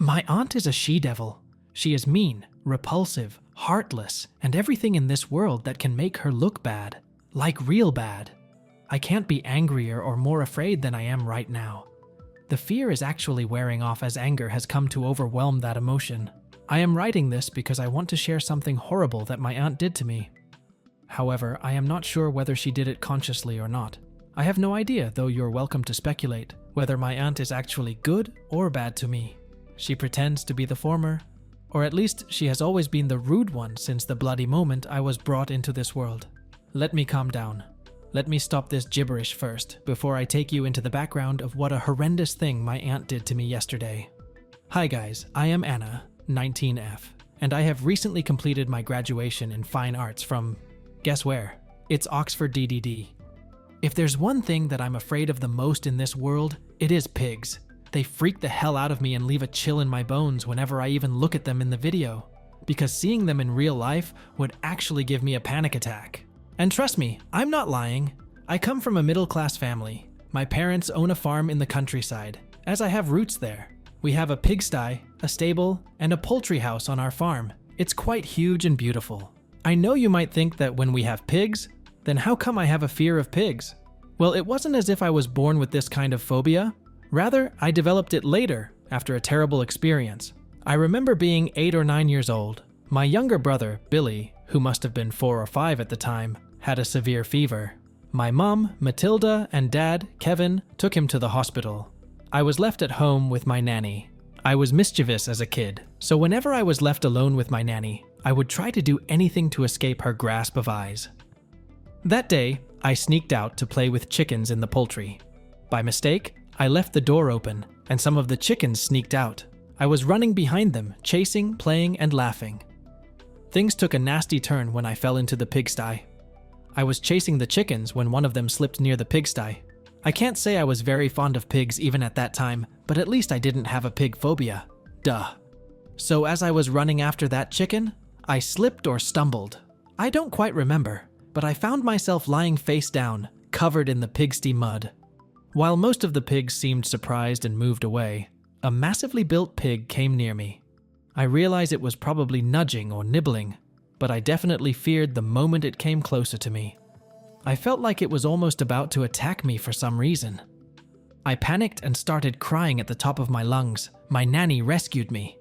My aunt is a she-devil. She is mean, repulsive, heartless, and everything in this world that can make her look bad. Like real bad. I can't be angrier or more afraid than I am right now. The fear is actually wearing off as anger has come to overwhelm that emotion. I am writing this because I want to share something horrible that my aunt did to me. However, I am not sure whether she did it consciously or not. I have no idea, though you're welcome to speculate, whether my aunt is actually good or bad to me. She pretends to be the former, or at least she has always been the rude one since the bloody moment I was brought into this world. Let me calm down. Let me stop this gibberish first, before I take you into the background of what a horrendous thing my aunt did to me yesterday. Hi guys, I am Anna, 19F, and I have recently completed my graduation in fine arts from, guess where? It's Oxford DDD. If there's one thing that I'm afraid of the most in this world, it is pigs. They freak the hell out of me and leave a chill in my bones whenever I even look at them in the video, because seeing them in real life would actually give me a panic attack. And trust me, I'm not lying. I come from a middle-class family. My parents own a farm in the countryside, as I have roots there. We have a pigsty, a stable, and a poultry house on our farm. It's quite huge and beautiful. I know you might think that when we have pigs, then how come I have a fear of pigs? Well, it wasn't as if I was born with this kind of phobia. Rather, I developed it later, after a terrible experience. I remember being 8 or 9 years old. My younger brother, Billy, who must have been 4 or 5 at the time, had a severe fever. My mom, Matilda, and dad, Kevin, took him to the hospital. I was left at home with my nanny. I was mischievous as a kid, so whenever I was left alone with my nanny, I would try to do anything to escape her grasp of eyes. That day, I sneaked out to play with chickens in the poultry. By mistake, I left the door open, and some of the chickens sneaked out. I was running behind them, chasing, playing, and laughing. Things took a nasty turn when I fell into the pigsty. I was chasing the chickens when one of them slipped near the pigsty. I can't say I was very fond of pigs even at that time, but at least I didn't have a pig phobia. Duh. So as I was running after that chicken, I slipped or stumbled. I don't quite remember, but I found myself lying face down, covered in the pigsty mud. While most of the pigs seemed surprised and moved away, a massively built pig came near me. I realized it was probably nudging or nibbling, but I definitely feared the moment it came closer to me. I felt like it was almost about to attack me for some reason. I panicked and started crying at the top of my lungs. My nanny rescued me.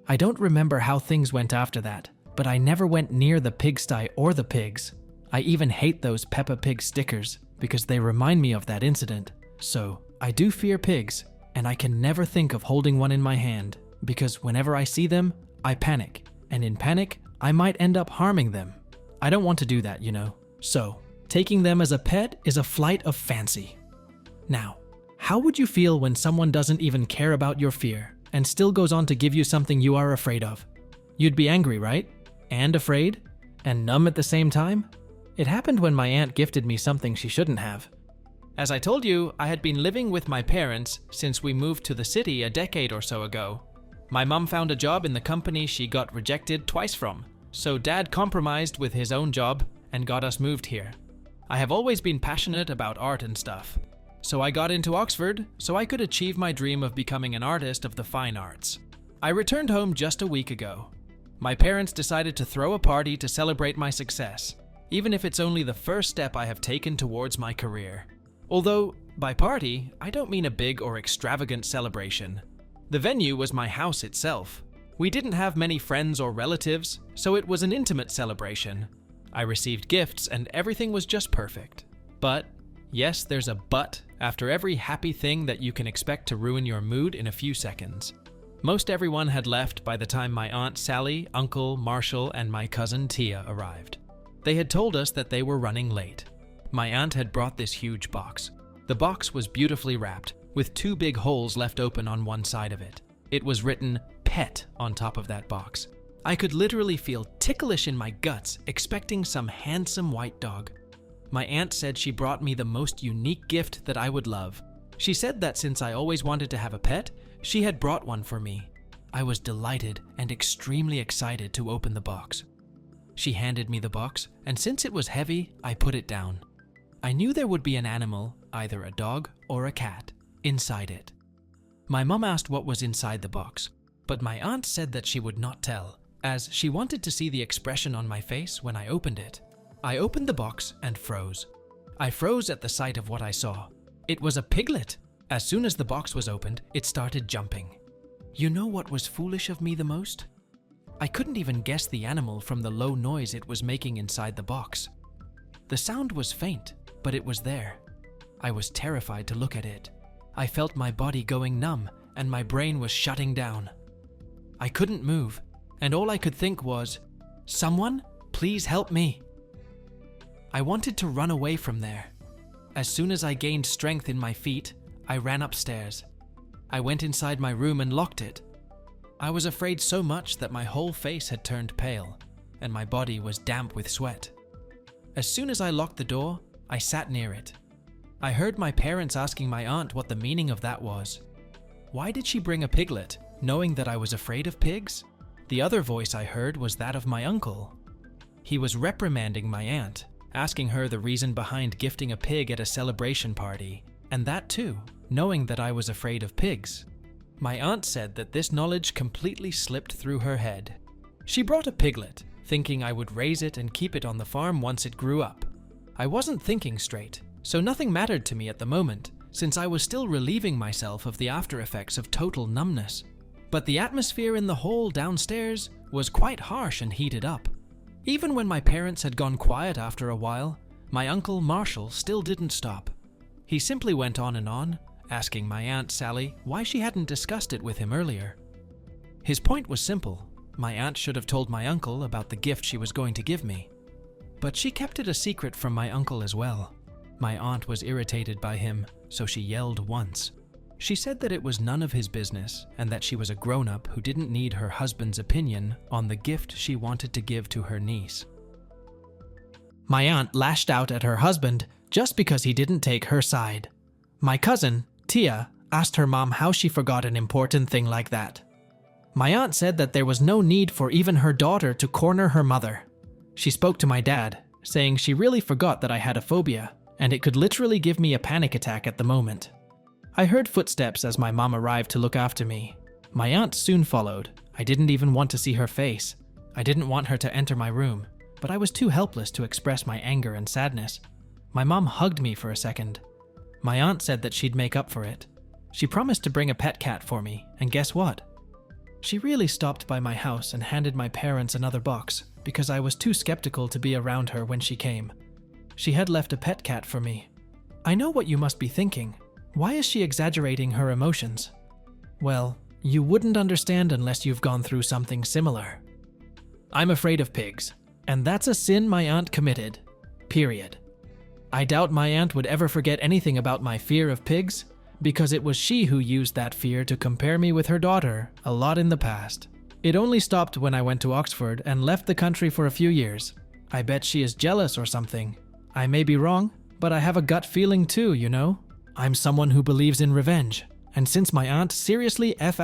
I don't remember how things went after that, but I never went near the pigsty or the pigs. I even hate those Peppa Pig stickers because they remind me of that incident. So, I do fear pigs, and I can never think of holding one in my hand because whenever I see them, I panic, and in panic, I might end up harming them. I don't want to do that, you know. So, taking them as a pet is a flight of fancy. Now, how would you feel when someone doesn't even care about your fear and still goes on to give you something you are afraid of? You'd be angry, right? And afraid? And numb at the same time? It happened when my aunt gifted me something she shouldn't have. As I told you, I had been living with my parents since we moved to the city a decade or so ago. My mum found a job in the company she got rejected twice from, so Dad compromised with his own job and got us moved here. I have always been passionate about art and stuff, so I got into Oxford so I could achieve my dream of becoming an artist of the fine arts. I returned home just a week ago. My parents decided to throw a party to celebrate my success, even if it's only the first step I have taken towards my career. Although, by party, I don't mean a big or extravagant celebration. The venue was my house itself. We didn't have many friends or relatives, so it was an intimate celebration. I received gifts and everything was just perfect. But, yes, there's a but after every happy thing that you can expect to ruin your mood in a few seconds. Most everyone had left by the time my Aunt Sally, Uncle Marshall, and my cousin Tia arrived. They had told us that they were running late. My aunt had brought this huge box. The box was beautifully wrapped, with 2 big holes left open on one side of it. It was written "Pet" on top of that box. I could literally feel ticklish in my guts, expecting some handsome white dog. My aunt said she brought me the most unique gift that I would love. She said that since I always wanted to have a pet, she had brought one for me. I was delighted and extremely excited to open the box. She handed me the box, and since it was heavy, I put it down. I knew there would be an animal, either a dog or a cat, inside it. My mum asked what was inside the box, but my aunt said that she would not tell, as she wanted to see the expression on my face when I opened it. I opened the box and froze. I froze at the sight of what I saw. It was a piglet. As soon as the box was opened, it started jumping. You know what was foolish of me the most? I couldn't even guess the animal from the low noise it was making inside the box. The sound was faint, but it was there. I was terrified to look at it. I felt my body going numb and my brain was shutting down. I couldn't move, and all I could think was, "Someone, please help me." I wanted to run away from there. As soon as I gained strength in my feet, I ran upstairs. I went inside my room and locked it. I was afraid so much that my whole face had turned pale, and my body was damp with sweat. As soon as I locked the door, I sat near it. I heard my parents asking my aunt what the meaning of that was. Why did she bring a piglet, knowing that I was afraid of pigs? The other voice I heard was that of my uncle. He was reprimanding my aunt, asking her the reason behind gifting a pig at a celebration party, and that too, knowing that I was afraid of pigs. My aunt said that this knowledge completely slipped through her head. She brought a piglet, thinking I would raise it and keep it on the farm once it grew up. I wasn't thinking straight, so nothing mattered to me at the moment, since I was still relieving myself of the after effects of total numbness. But the atmosphere in the hall downstairs was quite harsh and heated up. Even when my parents had gone quiet after a while, my uncle Marshall still didn't stop. He simply went on, asking my Aunt Sally why she hadn't discussed it with him earlier. His point was simple. My aunt should have told my uncle about the gift she was going to give me. But she kept it a secret from my uncle as well. My aunt was irritated by him, so she yelled once. She said that it was none of his business and that she was a grown-up who didn't need her husband's opinion on the gift she wanted to give to her niece. My aunt lashed out at her husband just because he didn't take her side. My cousin, Tia, asked her mom how she forgot an important thing like that. My aunt said that there was no need for even her daughter to corner her mother. She spoke to my dad, saying she really forgot that I had a phobia, and it could literally give me a panic attack at the moment. I heard footsteps as my mom arrived to look after me. My aunt soon followed. I didn't even want to see her face. I didn't want her to enter my room, but I was too helpless to express my anger and sadness. My mom hugged me for a second. My aunt said that she'd make up for it. She promised to bring a pet cat for me, and guess what? She really stopped by my house and handed my parents another box because I was too skeptical to be around her when she came. She had left a pet cat for me. I know what you must be thinking. Why is she exaggerating her emotions? Well, you wouldn't understand unless you've gone through something similar. I'm afraid of pigs, and that's a sin my aunt committed. Period. I doubt my aunt would ever forget anything about my fear of pigs, because it was she who used that fear to compare me with her daughter a lot in the past. It only stopped when I went to Oxford and left the country for a few years. I bet she is jealous or something. I may be wrong, but I have a gut feeling too, you know? I'm someone who believes in revenge. And since my aunt seriously up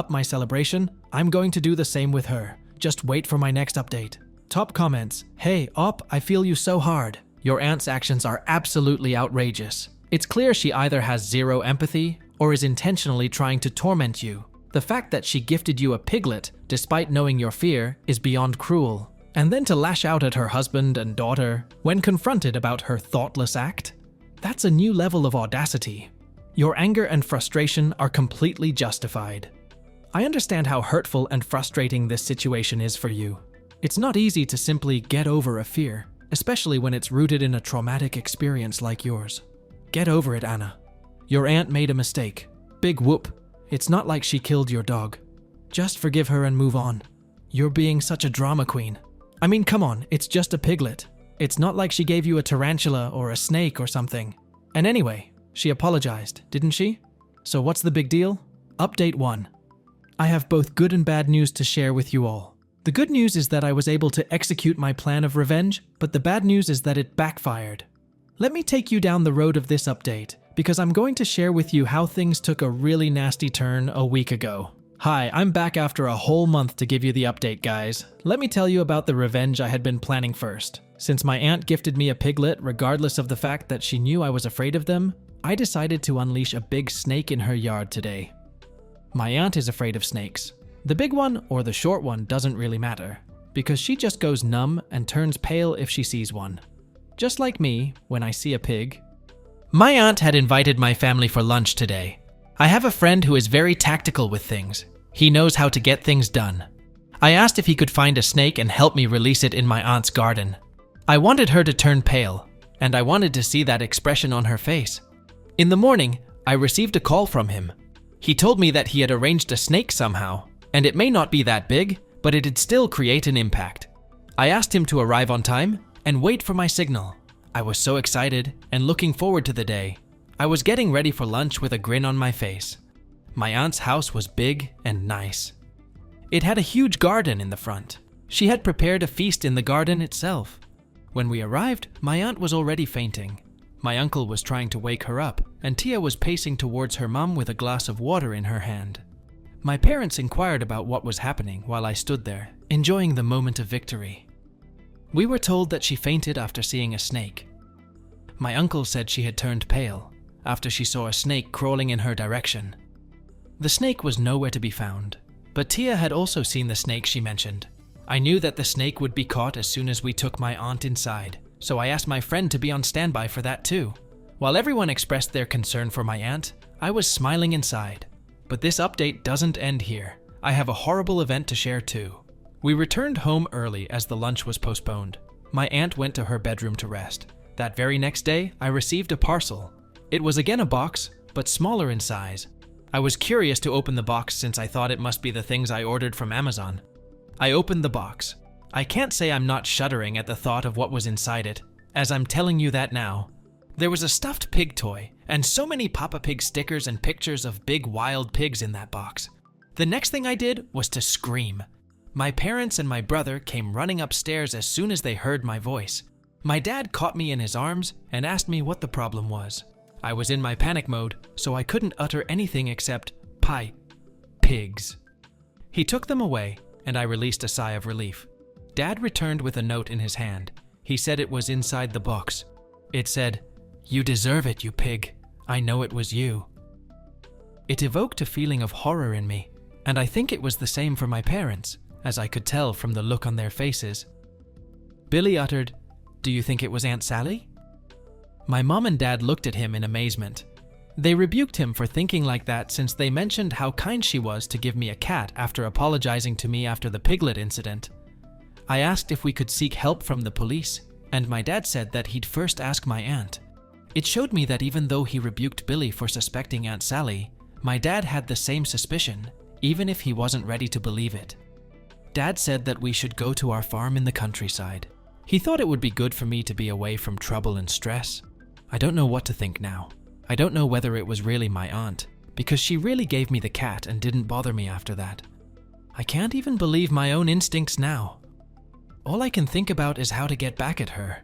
my celebration, I'm going to do the same with her. Just wait for my next update. Top comments. Hey, I feel you so hard. Your aunt's actions are absolutely outrageous. It's clear she either has zero empathy or is intentionally trying to torment you. The fact that she gifted you a piglet, despite knowing your fear, is beyond cruel. And then to lash out at her husband and daughter when confronted about her thoughtless act? That's a new level of audacity. Your anger and frustration are completely justified. I understand how hurtful and frustrating this situation is for you. It's not easy to simply get over a fear, especially when it's rooted in a traumatic experience like yours. Get over it, Anna. Your aunt made a mistake. Big whoop. It's not like she killed your dog. Just forgive her and move on. You're being such a drama queen. I mean, come on, it's just a piglet. It's not like she gave you a tarantula or a snake or something. And anyway, she apologized, didn't she? So what's the big deal? Update 1. I have both good and bad news to share with you all. The good news is that I was able to execute my plan of revenge, but the bad news is that it backfired. Let me take you down the road of this update, because I'm going to share with you how things took a really nasty turn a week ago. Hi, I'm back after a whole month to give you the update, guys. Let me tell you about the revenge I had been planning first. Since my aunt gifted me a piglet regardless of the fact that she knew I was afraid of them, I decided to unleash a big snake in her yard today. My aunt is afraid of snakes. The big one or the short one doesn't really matter, because she just goes numb and turns pale if she sees one. Just like me when I see a pig. My aunt had invited my family for lunch today. I have a friend who is very tactical with things. He knows how to get things done. I asked if he could find a snake and help me release it in my aunt's garden. I wanted her to turn pale, and I wanted to see that expression on her face. In the morning, I received a call from him. He told me that he had arranged a snake somehow, and it may not be that big, but it'd still create an impact. I asked him to arrive on time and wait for my signal. I was so excited and looking forward to the day. I was getting ready for lunch with a grin on my face. My aunt's house was big and nice. It had a huge garden in the front. She had prepared a feast in the garden itself. When we arrived, my aunt was already fainting. My uncle was trying to wake her up, and Tia was pacing towards her mum with a glass of water in her hand. My parents inquired about what was happening while I stood there, enjoying the moment of victory. We were told that she fainted after seeing a snake. My uncle said she had turned pale after she saw a snake crawling in her direction. The snake was nowhere to be found, but Tia had also seen the snake she mentioned. I knew that the snake would be caught as soon as we took my aunt inside, so I asked my friend to be on standby for that too. While everyone expressed their concern for my aunt, I was smiling inside. But this update doesn't end here. I have a horrible event to share too. We returned home early as the lunch was postponed. My aunt went to her bedroom to rest. That very next day, I received a parcel. It was again a box, but smaller in size. I was curious to open the box since I thought it must be the things I ordered from Amazon. I opened the box. I can't say I'm not shuddering at the thought of what was inside it, as I'm telling you that now. There was a stuffed pig toy, and so many Papa Pig stickers and pictures of big wild pigs in that box. The next thing I did was to scream. My parents and my brother came running upstairs as soon as they heard my voice. My dad caught me in his arms and asked me what the problem was. I was in my panic mode, so I couldn't utter anything except pigs. He took them away, and I released a sigh of relief. Dad returned with a note in his hand. He said it was inside the box. It said, "You deserve it, you pig. I know it was you." It evoked a feeling of horror in me, and I think it was the same for my parents, as I could tell from the look on their faces. Billy uttered, "Do you think it was Aunt Sally?" My mom and dad looked at him in amazement. They rebuked him for thinking like that since they mentioned how kind she was to give me a cat after apologizing to me after the Piglet incident. I asked if we could seek help from the police, and my dad said that he'd first ask my aunt. It showed me that even though he rebuked Billy for suspecting Aunt Sally, my dad had the same suspicion, even if he wasn't ready to believe it. Dad said that we should go to our farm in the countryside. He thought it would be good for me to be away from trouble and stress. I don't know what to think now. I don't know whether it was really my aunt, because she really gave me the cat and didn't bother me after that. I can't even believe my own instincts now. All I can think about is how to get back at her.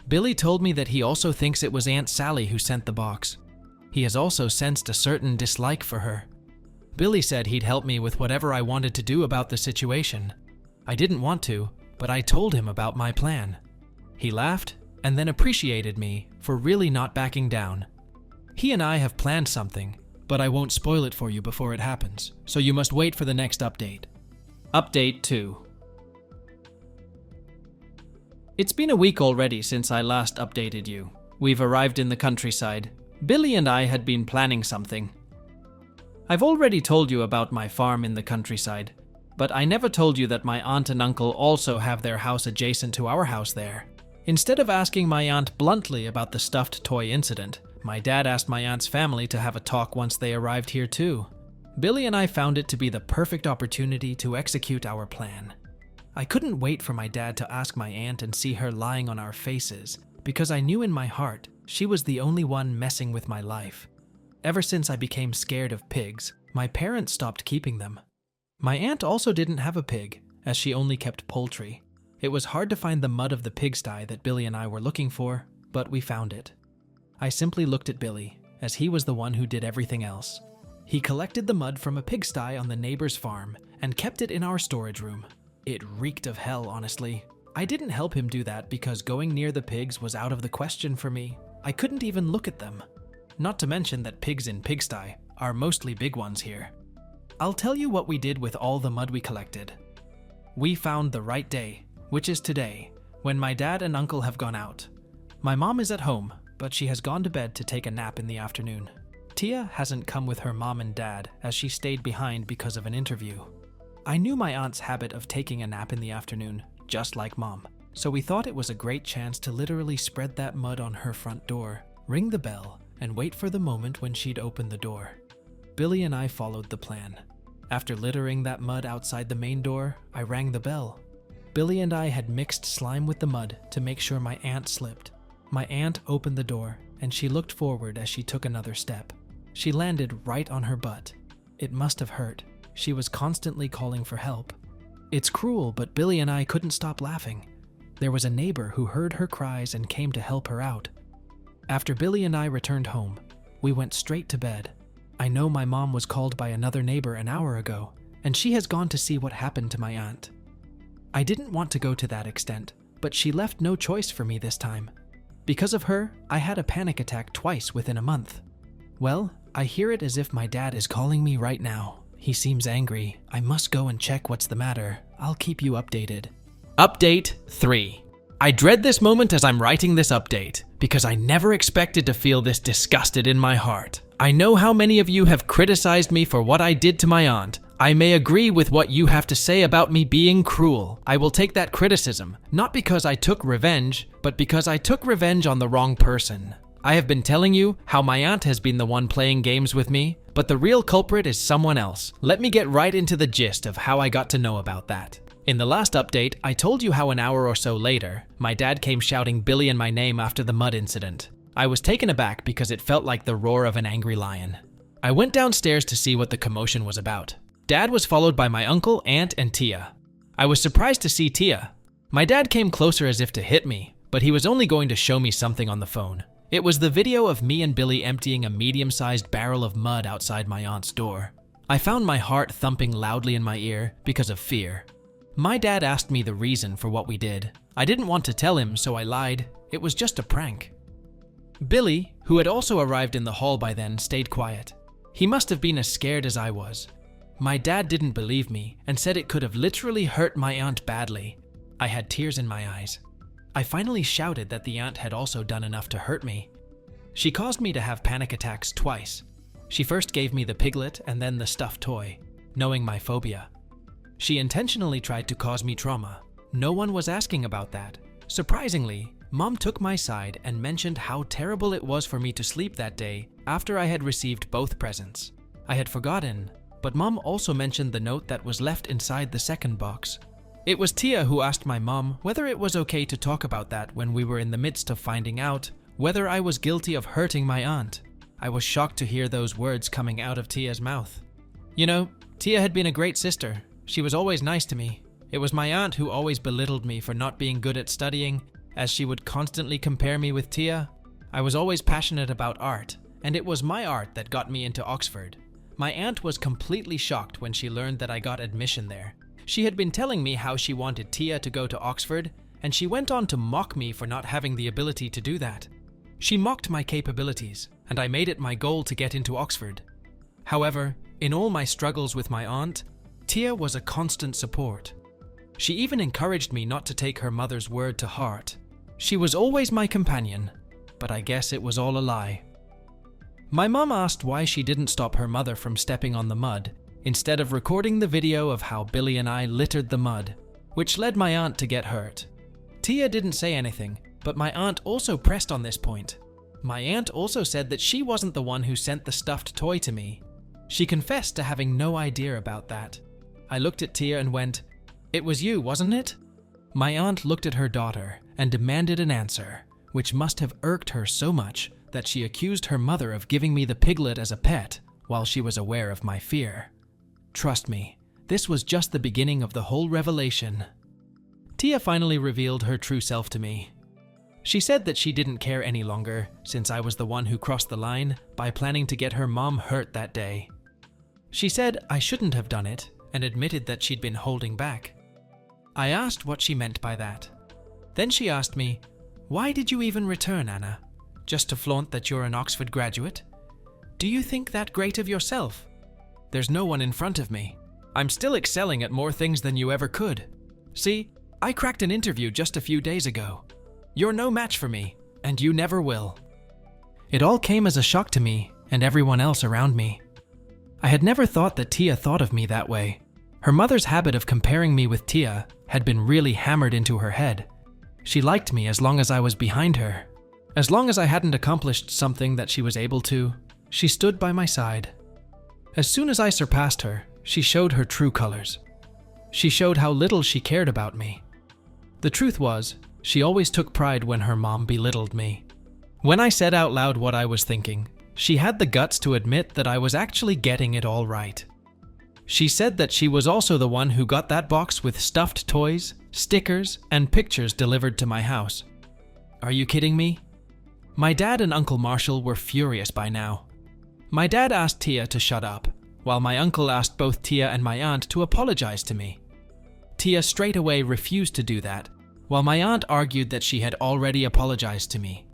Billy told me that he also thinks it was Aunt Sally who sent the box. He has also sensed a certain dislike for her. Billy said he'd help me with whatever I wanted to do about the situation. I didn't want to, but I told him about my plan. He laughed and then appreciated me for really not backing down. He and I have planned something, but I won't spoil it for you before it happens, so you must wait for the next update. Update 2. It's been a week already since I last updated you. We've arrived in the countryside. Billy and I had been planning something. I've already told you about my farm in the countryside, but I never told you that my aunt and uncle also have their house adjacent to our house there. Instead of asking my aunt bluntly about the stuffed toy incident, my dad asked my aunt's family to have a talk once they arrived here too. Billy and I found it to be the perfect opportunity to execute our plan. I couldn't wait for my dad to ask my aunt and see her lying on our faces, because I knew in my heart she was the only one messing with my life. Ever since I became scared of pigs, my parents stopped keeping them. My aunt also didn't have a pig, as she only kept poultry. It was hard to find the mud of the pigsty that Billy and I were looking for, but we found it. I simply looked at Billy, as he was the one who did everything else. He collected the mud from a pigsty on the neighbor's farm and kept it in our storage room. It reeked of hell, honestly. I didn't help him do that because going near the pigs was out of the question for me. I couldn't even look at them. Not to mention that pigs in pigsty are mostly big ones here. I'll tell you what we did with all the mud we collected. We found the right day, which is today, when my dad and uncle have gone out. My mom is at home, but she has gone to bed to take a nap in the afternoon. Tia hasn't come with her mom and dad as she stayed behind because of an interview. I knew my aunt's habit of taking a nap in the afternoon, just like mom, so we thought it was a great chance to literally spread that mud on her front door, ring the bell, and wait for the moment when she'd open the door. Billy and I followed the plan. After littering that mud outside the main door, I rang the bell. Billy and I had mixed slime with the mud to make sure my aunt slipped. My aunt opened the door, and she looked forward as she took another step. She landed right on her butt. It must have hurt. She was constantly calling for help. It's cruel, but Billy and I couldn't stop laughing. There was a neighbor who heard her cries and came to help her out. After Billy and I returned home, we went straight to bed. I know my mom was called by another neighbor an hour ago, and she has gone to see what happened to my aunt. I didn't want to go to that extent, but she left no choice for me this time. Because of her, I had a panic attack twice within a month. Well, I hear it as if my dad is calling me right now. He seems angry. I must go and check what's the matter. I'll keep you updated. Update 3. I dread this moment as I'm writing this update, because I never expected to feel this disgusted in my heart. I know how many of you have criticized me for what I did to my aunt. I may agree with what you have to say about me being cruel. I will take that criticism, not because I took revenge, but because I took revenge on the wrong person. I have been telling you how my aunt has been the one playing games with me, but the real culprit is someone else. Let me get right into the gist of how I got to know about that. In the last update, I told you how an hour or so later, my dad came shouting Billy and my name after the mud incident. I was taken aback because it felt like the roar of an angry lion. I went downstairs to see what the commotion was about. Dad was followed by my uncle, aunt, and Tia. I was surprised to see Tia. My dad came closer as if to hit me, but he was only going to show me something on the phone. It was the video of me and Billy emptying a medium-sized barrel of mud outside my aunt's door. I found my heart thumping loudly in my ear because of fear. My dad asked me the reason for what we did. I didn't want to tell him, so I lied. It was just a prank. Billy, who had also arrived in the hall by then, stayed quiet. He must have been as scared as I was. My dad didn't believe me and said it could have literally hurt my aunt badly. I had tears in my eyes. I finally shouted that the aunt had also done enough to hurt me. She caused me to have panic attacks twice. She first gave me the Piglet and then the stuffed toy, knowing my phobia. She intentionally tried to cause me trauma. No one was asking about that. Surprisingly, Mom took my side and mentioned how terrible it was for me to sleep that day after I had received both presents. I had forgotten, but Mom also mentioned the note that was left inside the second box. It was Tia who asked my mom whether it was okay to talk about that when we were in the midst of finding out whether I was guilty of hurting my aunt. I was shocked to hear those words coming out of Tia's mouth. You know, Tia had been a great sister. She was always nice to me. It was my aunt who always belittled me for not being good at studying, as she would constantly compare me with Tia. I was always passionate about art, and it was my art that got me into Oxford. My aunt was completely shocked when she learned that I got admission there. She had been telling me how she wanted Tia to go to Oxford, and she went on to mock me for not having the ability to do that. She mocked my capabilities, and I made it my goal to get into Oxford. However, in all my struggles with my aunt, Tia was a constant support. She even encouraged me not to take her mother's word to heart. She was always my companion, but I guess it was all a lie. My mom asked why she didn't stop her mother from stepping on the mud, instead of recording the video of how Billy and I littered the mud, which led my aunt to get hurt. Tia didn't say anything, but my aunt also pressed on this point. My aunt also said that she wasn't the one who sent the stuffed toy to me. She confessed to having no idea about that. I looked at Tia and went, "It was you, wasn't it?" My aunt looked at her daughter and demanded an answer, which must have irked her so much that she accused her mother of giving me the Piglet as a pet while she was aware of my fear. Trust me, this was just the beginning of the whole revelation. Tia finally revealed her true self to me. She said that she didn't care any longer since I was the one who crossed the line by planning to get her mom hurt that day. She said I shouldn't have done it and admitted that she'd been holding back. I asked what she meant by that. Then she asked me, "Why did you even return, Anna? Just to flaunt that you're an Oxford graduate? Do you think that great of yourself?" There's no one in front of me. I'm still excelling at more things than you ever could. See, I cracked an interview just a few days ago. You're no match for me, and you never will." It all came as a shock to me and everyone else around me. I had never thought that Tia thought of me that way. Her mother's habit of comparing me with Tia had been really hammered into her head. She liked me as long as I was behind her. As long as I hadn't accomplished something that she was able to, she stood by my side. As soon as I surpassed her, she showed her true colors. She showed how little she cared about me. The truth was, she always took pride when her mom belittled me. When I said out loud what I was thinking, she had the guts to admit that I was actually getting it all right. She said that she was also the one who got that box with stuffed toys, stickers, and pictures delivered to my house. Are you kidding me? My dad and Uncle Marshall were furious by now. My dad asked Tia to shut up, while my uncle asked both Tia and my aunt to apologize to me. Tia straight away refused to do that, while my aunt argued that she had already apologized to me.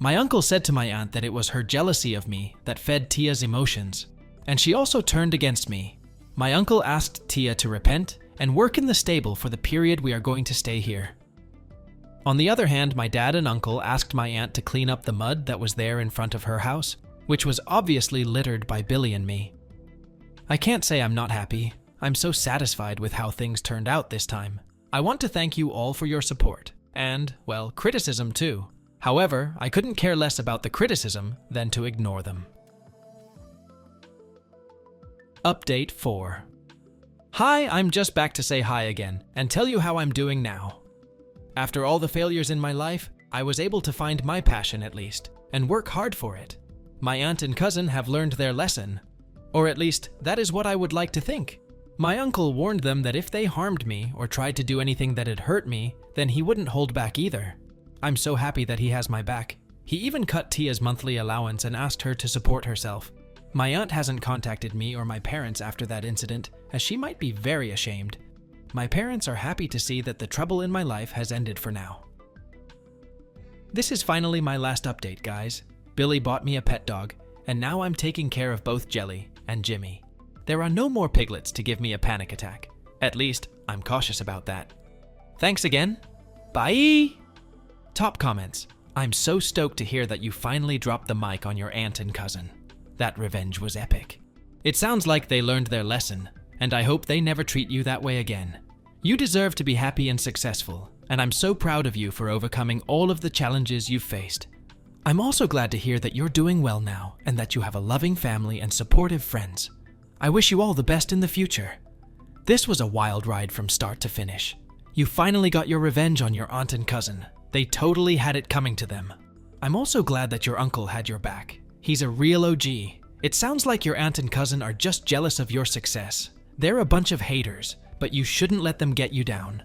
My uncle said to my aunt that it was her jealousy of me that fed Tia's emotions, and she also turned against me. My uncle asked Tia to repent and work in the stable for the period we are going to stay here. On the other hand, my dad and uncle asked my aunt to clean up the mud that was there in front of her house, which was obviously littered by Billy and me. I can't say I'm not happy. I'm so satisfied with how things turned out this time. I want to thank you all for your support, and, well, criticism too. However, I couldn't care less about the criticism than to ignore them. Update 4. Hi, I'm just back to say hi again and tell you how I'm doing now. After all the failures in my life, I was able to find my passion at least, and work hard for it. My aunt and cousin have learned their lesson. Or at least, that is what I would like to think. My uncle warned them that if they harmed me or tried to do anything that'd hurt me, then he wouldn't hold back either. I'm so happy that he has my back. He even cut Tia's monthly allowance and asked her to support herself. My aunt hasn't contacted me or my parents after that incident, as she might be very ashamed. My parents are happy to see that the trouble in my life has ended for now. This is finally my last update, guys. Billy bought me a pet dog, and now I'm taking care of both Jelly and Jimmy. There are no more piglets to give me a panic attack. At least, I'm cautious about that. Thanks again. Bye! Top comments. I'm so stoked to hear that you finally dropped the mic on your aunt and cousin. That revenge was epic. It sounds like they learned their lesson, and I hope they never treat you that way again. You deserve to be happy and successful, and I'm so proud of you for overcoming all of the challenges you've faced. I'm also glad to hear that you're doing well now and that you have a loving family and supportive friends. I wish you all the best in the future. This was a wild ride from start to finish. You finally got your revenge on your aunt and cousin. They totally had it coming to them. I'm also glad that your uncle had your back. He's a real OG. It sounds like your aunt and cousin are just jealous of your success. They're a bunch of haters, but you shouldn't let them get you down.